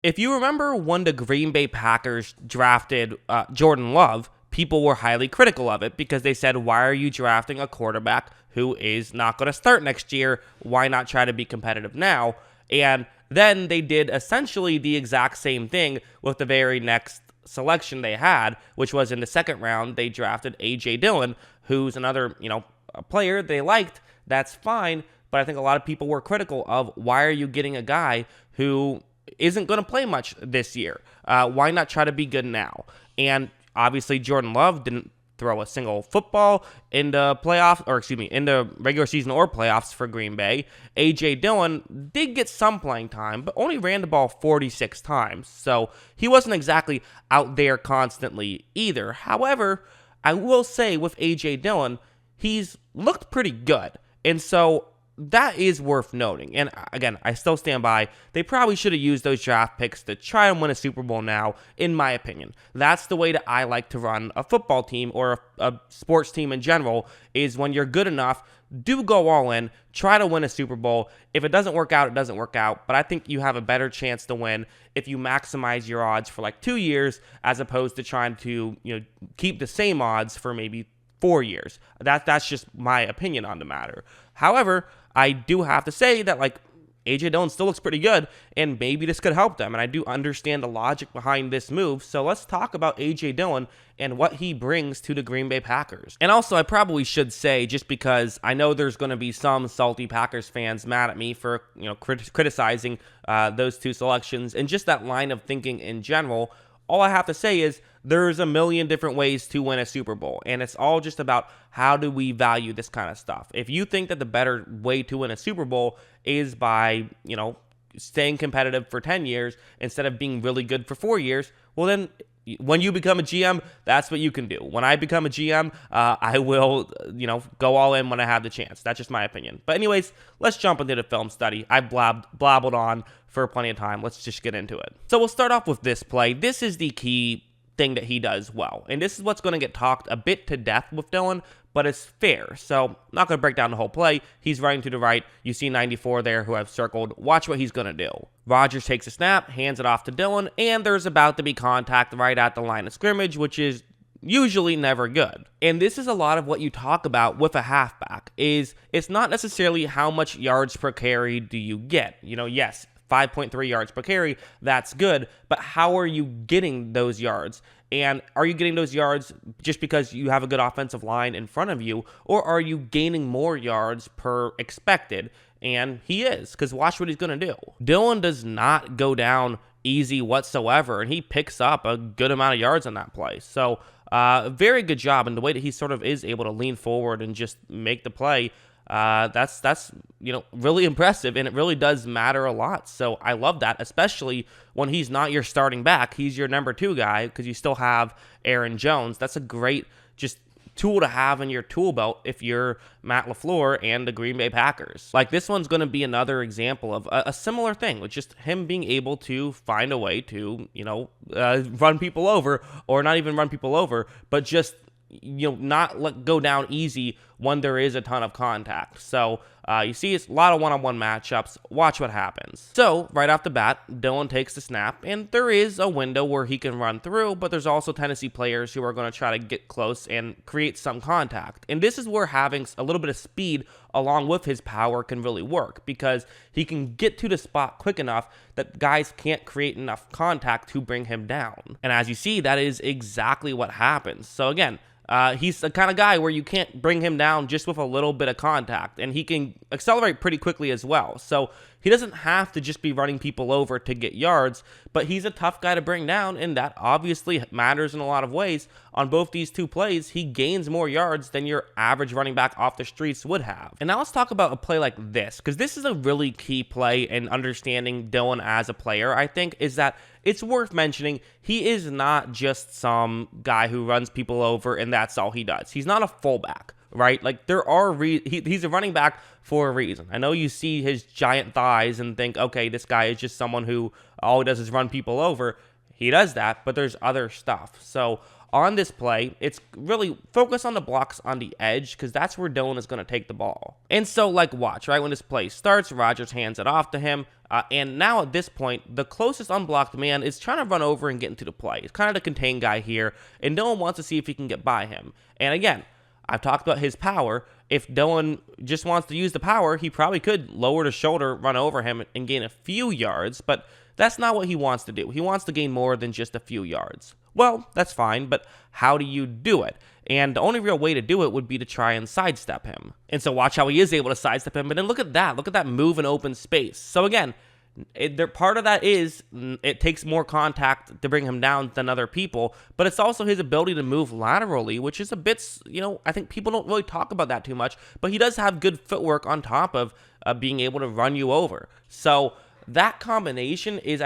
If you remember when the Green Bay Packers drafted Jordan Love, people were highly critical of it because they said, why are you drafting a quarterback who is not going to start next year? Why not try to be competitive now? And then they did essentially the exact same thing with the very next selection they had, which was in the second round. They drafted A.J. Dillon, who's another, a player they liked. That's fine. But I think a lot of people were critical of, why are you getting a guy who isn't going to play much this year? Why not try to be good now? And obviously, Jordan Love didn't throw a single football in the playoffs, in the regular season or playoffs for Green Bay. A.J. Dillon did get some playing time, but only ran the ball 46 times. So he wasn't exactly out there constantly either. However, I will say with A.J. Dillon, he's looked pretty good. And so that is worth noting. And again, I still stand by, they probably should have used those draft picks to try and win a Super Bowl now, in my opinion. That's the way that I like to run a football team or a sports team in general, is when you're good enough, do go all in, try to win a Super Bowl. If it doesn't work out, it doesn't work out. But I think you have a better chance to win if you maximize your odds for like 2 years, as opposed to trying to, keep the same odds for maybe 4 years. That's just my opinion on the matter. However, I do have to say that A.J. Dillon still looks pretty good, and maybe this could help them. And I do understand the logic behind this move. So let's talk about A.J. Dillon and what he brings to the Green Bay Packers. And also, I probably should say, just because I know there's going to be some salty Packers fans mad at me for criticizing those two selections and just that line of thinking in general, all I have to say is there's a million different ways to win a Super Bowl, and it's all just about how do we value this kind of stuff. If you think that the better way to win a Super Bowl is by, staying competitive for 10 years instead of being really good for 4 years, well then, when you become a GM, that's what you can do. When I become a GM, I will, go all in when I have the chance. That's just my opinion. But anyways, let's jump into the film study. I blabbled on for plenty of time. Let's just get into it. So we'll start off with this play. This is the key thing that he does well. And this is what's going to get talked a bit to death with Dillon, but it's fair. So I'm not going to break down the whole play. He's running to the right. You see 94 there who I've circled. Watch what he's going to do. Rodgers takes a snap, hands it off to Dillon, and there's about to be contact right at the line of scrimmage, which is usually never good. And this is a lot of what you talk about with a halfback, is it's not necessarily how much yards per carry do you get. Yes, 5.3 yards per carry, that's good, but how are you getting those yards? And are you getting those yards just because you have a good offensive line in front of you, or are you gaining more yards per expected? And he is, because watch what he's going to do. Dillon does not go down easy whatsoever, and he picks up a good amount of yards on that play. So very good job, and the way that he sort of is able to lean forward and just make the play, that's really impressive, and it really does matter a lot. So I love that, especially when he's not your starting back. He's your number 2 guy because you still have Aaron Jones. That's a great just tool to have in your tool belt if you're Matt LaFleur and the Green Bay Packers. Like, this one's going to be another example of a similar thing, with just him being able to find a way to, run people over, or not even run people over, but just not go down easy when there is a ton of contact. So you see it's a lot of one-on-one matchups. Watch what happens. So right off the bat, Dillon takes the snap, and there is a window where he can run through, but there's also Tennessee players who are going to try to get close and create some contact. And this is where having a little bit of speed along with his power can really work, because he can get to the spot quick enough that guys can't create enough contact to bring him down. And as you see, that is exactly what happens. So again, he's the kind of guy where you can't bring him down just with a little bit of contact, and he can accelerate pretty quickly as well. So he doesn't have to just be running people over to get yards, but he's a tough guy to bring down, and that obviously matters in a lot of ways. On both these two plays, he gains more yards than your average running back off the streets would have. And now let's talk about a play like this, because this is a really key play in understanding Dillon as a player, I think, is that it's worth mentioning he is not just some guy who runs people over and that's all he does. He's not a fullback, right? Like, there are he's a running back for a reason. I know you see his giant thighs and think, okay, this guy is just someone who all he does is run people over. He does that, but there's other stuff. So on this play, it's really focus on the blocks on the edge because that's where Dillon is going to take the ball. And so, like, watch, right? When this play starts, Rodgers hands it off to him. And now at this point, the closest unblocked man is trying to run over and get into the play. He's kind of the contained guy here, and Dillon wants to see if he can get by him. And again, I've talked about his power. If Dillon just wants to use the power, he probably could lower the shoulder, run over him, and gain a few yards, but that's not what he wants to do. He wants to gain more than just a few yards. Well, that's fine, but how do you do it? And the only real way to do it would be to try and sidestep him. And so watch how he is able to sidestep him, but then look at that move in open space. So again, part of that is it takes more contact to bring him down than other people, but it's also his ability to move laterally, which is a bit, I think people don't really talk about that too much, but he does have good footwork on top of being able to run you over. So that combination is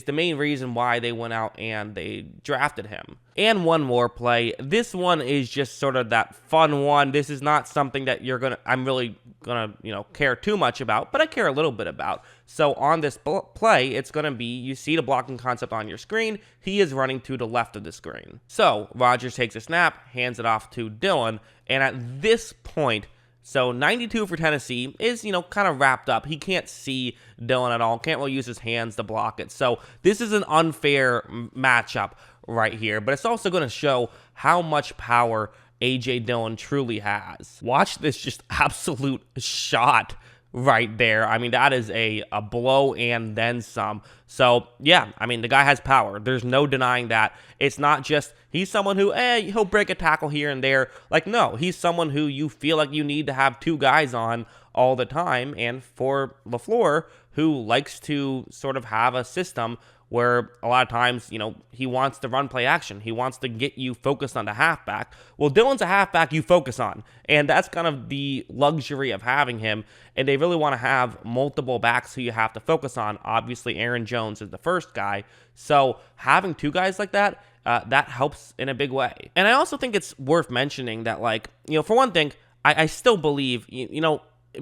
the main reason why they went out and they drafted him. And one more play. This one is just sort of that fun one. This is not something that I'm really gonna, care too much about, but I care a little bit about. So on this play, it's gonna be, you see the blocking concept on your screen. He is running to the left of the screen. So Rodgers takes a snap, hands it off to Dillon, and at this point, so 92 for Tennessee is, kind of wrapped up. He can't see Dillon at all. Can't really use his hands to block it. So this is an unfair matchup right here. But it's also going to show how much power A.J. Dillon truly has. Watch this just absolute shot right there. I mean, that is a blow and then some. So, yeah, I mean, the guy has power. There's no denying that. It's not just he's someone who, he'll break a tackle here and there. Like, no, he's someone who you feel like you need to have two guys on all the time. And for LaFleur, who likes to sort of have a system where a lot of times, he wants to run play action. He wants to get you focused on the halfback. Well, Dillon's a halfback you focus on, and that's kind of the luxury of having him, and they really want to have multiple backs who you have to focus on. Obviously, Aaron Jones is the first guy, so having two guys like that, that helps in a big way. And I also think it's worth mentioning that, for one thing, I still believe,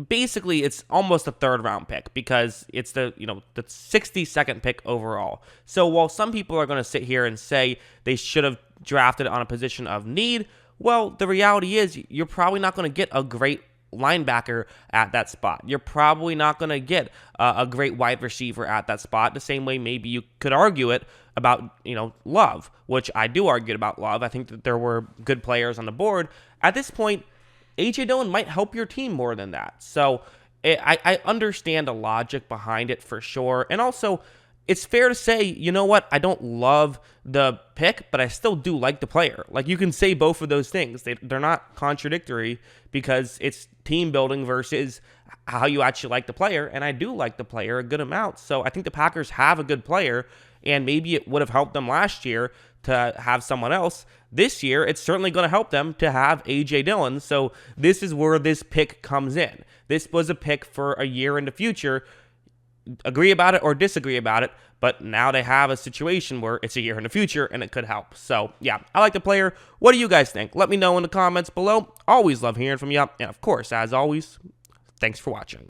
basically it's almost a third round pick because it's the 62nd pick overall. So while some people are going to sit here and say they should have drafted on a position of need, well, the reality is you're probably not going to get a great linebacker at that spot. You're probably not going to get a great wide receiver at that spot, the same way maybe you could argue it about, Love, which I do argue about Love. I think that there were good players on the board. At this point, A.J. Dillon might help your team more than that. So I understand the logic behind it for sure. And also, it's fair to say, you know what? I don't love the pick, but I still do like the player. Like, you can say both of those things. They're not contradictory because it's team building versus how you actually like the player. And I do like the player a good amount. So I think the Packers have a good player, and maybe it would have helped them last year to have someone else. This year, it's certainly going to help them to have A.J. Dillon, so this is where this pick comes in. This was a pick for a year in the future. Agree about it or disagree about it, but now they have a situation where it's a year in the future, and it could help. So, yeah, I like the player. What do you guys think? Let me know in the comments below. Always love hearing from you, and of course, as always, thanks for watching.